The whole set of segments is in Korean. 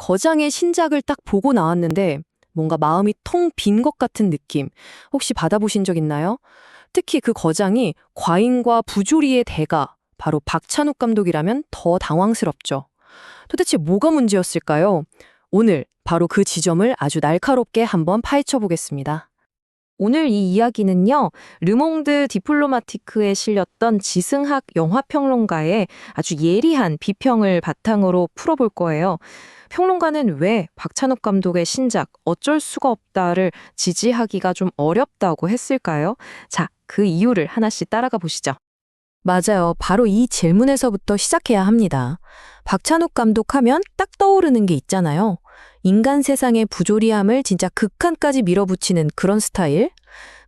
거장의 신작을 딱 보고 나왔는데 뭔가 마음이 텅 빈 것 같은 느낌. 혹시 받아보신 적 있나요? 특히 그 거장이 과잉과 부조리의 대가, 바로 박찬욱 감독이라면 더 당황스럽죠. 도대체 뭐가 문제였을까요? 오늘 바로 그 지점을 아주 날카롭게 한번 파헤쳐 보겠습니다. 오늘 이 이야기는요, 르몽드 디플로마티크에 실렸던 지승학 영화평론가의 아주 예리한 비평을 바탕으로 풀어볼 거예요. 평론가는 왜 박찬욱 감독의 신작 어쩔 수가 없다를 지지하기가 좀 어렵다고 했을까요? 자, 그 이유를 하나씩 따라가 보시죠. 맞아요. 바로 이 질문에서부터 시작해야 합니다. 박찬욱 감독 하면 딱 떠오르는 게 있잖아요. 인간 세상의 부조리함을 진짜 극한까지 밀어붙이는 그런 스타일?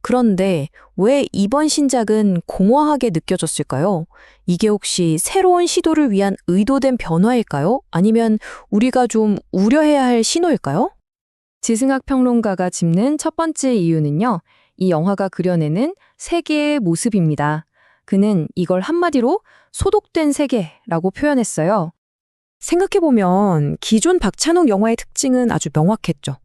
그런데 왜 이번 신작은 공허하게 느껴졌을까요? 이게 혹시 새로운 시도를 위한 의도된 변화일까요? 아니면 우리가 좀 우려해야 할 신호일까요? 지승학 평론가가 짚는 첫 번째 이유는요, 이 영화가 그려내는 세계의 모습입니다. 그는 이걸 한마디로 소독된 세계라고 표현했어요. 생각해보면 기존 박찬욱 영화의 특징은 아주 명확했죠.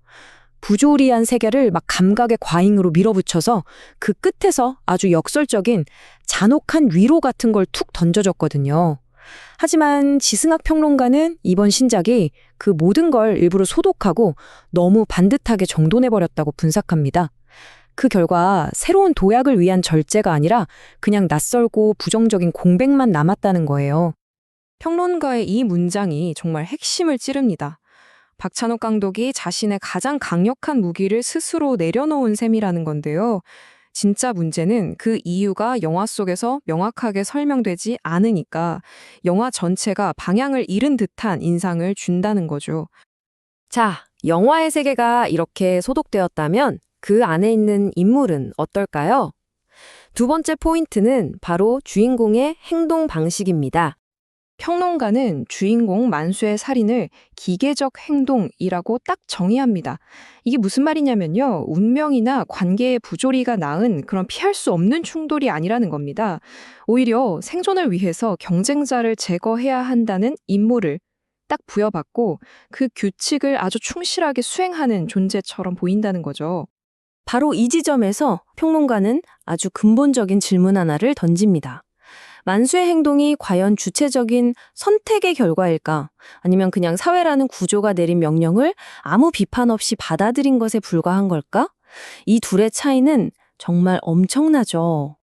부조리한 세계를 막 감각의 과잉으로 밀어붙여서 그 끝에서 아주 역설적인 잔혹한 위로 같은 걸 툭 던져줬거든요. 하지만 지승학 평론가는 이번 신작이 그 모든 걸 일부러 소독하고 너무 반듯하게 정돈해버렸다고 분석합니다. 그 결과 새로운 도약을 위한 절제가 아니라 그냥 낯설고 부정적인 공백만 남았다는 거예요. 평론가의 이 문장이 정말 핵심을 찌릅니다. 박찬욱 감독이 자신의 가장 강력한 무기를 스스로 내려놓은 셈이라는 건데요. 진짜 문제는 그 이유가 영화 속에서 명확하게 설명되지 않으니까 영화 전체가 방향을 잃은 듯한 인상을 준다는 거죠. 자, 영화의 세계가 이렇게 소독되었다면 그 안에 있는 인물은 어떨까요? 두 번째 포인트는 바로 주인공의 행동 방식입니다. 평론가는 주인공 만수의 살인을 기계적 행동이라고 딱 정의합니다. 이게 무슨 말이냐면요, 운명이나 관계의 부조리가 낳은 그런 피할 수 없는 충돌이 아니라는 겁니다. 오히려 생존을 위해서 경쟁자를 제거해야 한다는 임무를 딱 부여받고 그 규칙을 아주 충실하게 수행하는 존재처럼 보인다는 거죠. 바로 이 지점에서 평론가는 아주 근본적인 질문 하나를 던집니다. 만수의 행동이 과연 주체적인 선택의 결과일까? 아니면 그냥 사회라는 구조가 내린 명령을 아무 비판 없이 받아들인 것에 불과한 걸까? 이 둘의 차이는 정말 엄청나죠.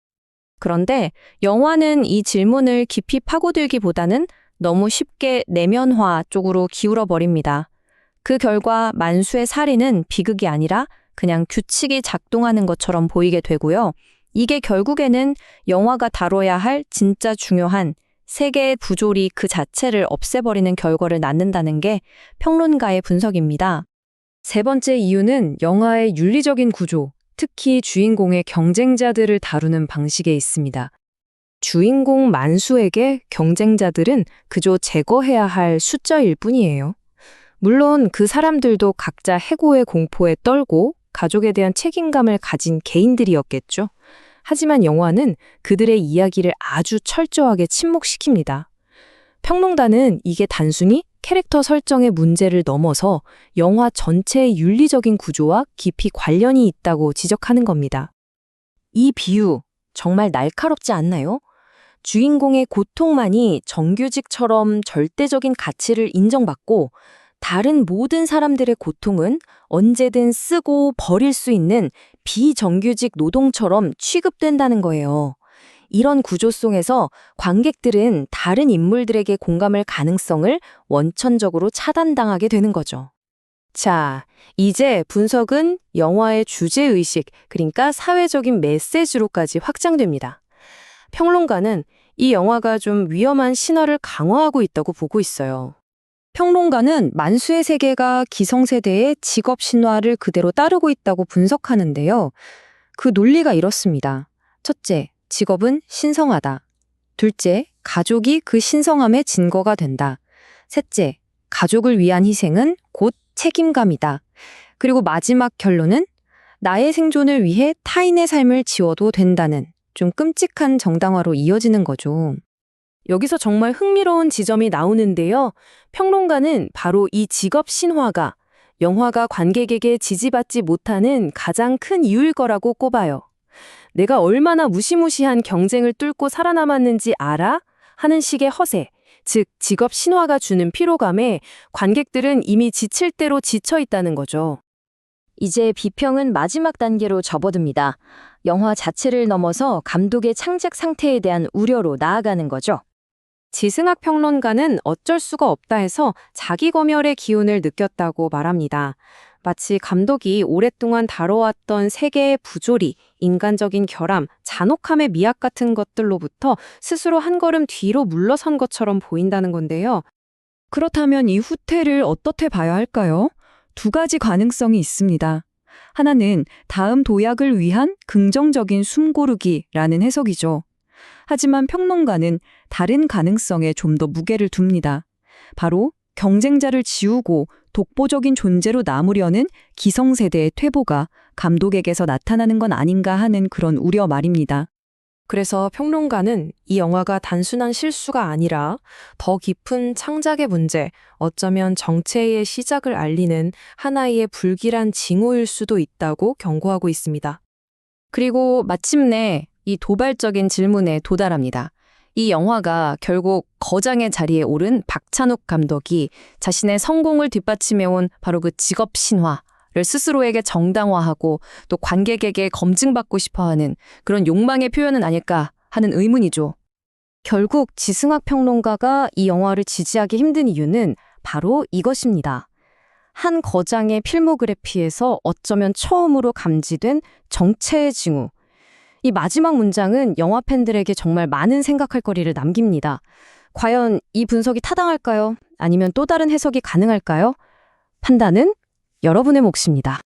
그런데 영화는 이 질문을 깊이 파고들기보다는 너무 쉽게 내면화 쪽으로 기울어 버립니다. 그 결과 만수의 살인은 비극이 아니라 그냥 규칙이 작동하는 것처럼 보이게 되고요. 이게 결국에는 영화가 다뤄야 할 진짜 중요한 세계의 부조리 그 자체를 없애버리는 결과를 낳는다는 게 평론가의 분석입니다. 세 번째 이유는 영화의 윤리적인 구조, 특히 주인공의 경쟁자들을 다루는 방식에 있습니다. 주인공 만수에게 경쟁자들은 그저 제거해야 할 숫자일 뿐이에요. 물론 그 사람들도 각자 해고의 공포에 떨고 가족에 대한 책임감을 가진 개인들이었겠죠. 하지만 영화는 그들의 이야기를 아주 철저하게 침묵시킵니다. 평론가는 이게 단순히 캐릭터 설정의 문제를 넘어서 영화 전체의 윤리적인 구조와 깊이 관련이 있다고 지적하는 겁니다. 이 비유 정말 날카롭지 않나요? 주인공의 고통만이 정규직처럼 절대적인 가치를 인정받고 다른 모든 사람들의 고통은 언제든 쓰고 버릴 수 있는 비정규직 노동처럼 취급된다는 거예요. 이런 구조 속에서 관객들은 다른 인물들에게 공감할 가능성을 원천적으로 차단당하게 되는 거죠. 자, 이제 분석은 영화의 주제의식, 그러니까 사회적인 메시지로까지 확장됩니다. 평론가는 이 영화가 좀 위험한 신화를 강화하고 있다고 보고 있어요. 평론가는 만수의 세계가 기성세대의 직업 신화를 그대로 따르고 있다고 분석하는데요. 그 논리가 이렇습니다. 첫째, 직업은 신성하다. 둘째, 가족이 그 신성함의 증거가 된다. 셋째, 가족을 위한 희생은 곧 책임감이다. 그리고 마지막 결론은 나의 생존을 위해 타인의 삶을 지워도 된다는 좀 끔찍한 정당화로 이어지는 거죠. 여기서 정말 흥미로운 지점이 나오는데요. 평론가는 바로 이 직업 신화가 영화가 관객에게 지지받지 못하는 가장 큰 이유일 거라고 꼽아요. 내가 얼마나 무시무시한 경쟁을 뚫고 살아남았는지 알아? 하는 식의 허세, 즉 직업 신화가 주는 피로감에 관객들은 이미 지칠 대로 지쳐 있다는 거죠. 이제 비평은 마지막 단계로 접어듭니다. 영화 자체를 넘어서 감독의 창작 상태에 대한 우려로 나아가는 거죠. 지승학 평론가는 어쩔 수가 없다 해서 자기 검열의 기운을 느꼈다고 말합니다. 마치 감독이 오랫동안 다뤄왔던 세계의 부조리, 인간적인 결함, 잔혹함의 미학 같은 것들로부터 스스로 한 걸음 뒤로 물러선 것처럼 보인다는 건데요. 그렇다면 이 후퇴를 어떻게 봐야 할까요? 두 가지 가능성이 있습니다. 하나는 다음 도약을 위한 긍정적인 숨고르기라는 해석이죠. 하지만 평론가는 다른 가능성에 좀 더 무게를 둡니다. 바로 경쟁자를 지우고 독보적인 존재로 남으려는 기성세대의 퇴보가 감독에게서 나타나는 건 아닌가 하는 그런 우려 말입니다. 그래서 평론가는 이 영화가 단순한 실수가 아니라 더 깊은 창작의 문제, 어쩌면 정체의 시작을 알리는 하나의 불길한 징후일 수도 있다고 경고하고 있습니다. 그리고 마침내 이 도발적인 질문에 도달합니다. 이 영화가 결국 거장의 자리에 오른 박찬욱 감독이 자신의 성공을 뒷받침해온 바로 그 직업 신화를 스스로에게 정당화하고 또 관객에게 검증받고 싶어하는 그런 욕망의 표현은 아닐까 하는 의문이죠. 결국 지승학 평론가가 이 영화를 지지하기 힘든 이유는 바로 이것입니다. 한 거장의 필모그래피에서 어쩌면 처음으로 감지된 정체의 징후. 이 마지막 문장은 영화 팬들에게 정말 많은 생각할 거리를 남깁니다. 과연 이 분석이 타당할까요? 아니면 또 다른 해석이 가능할까요? 판단은 여러분의 몫입니다.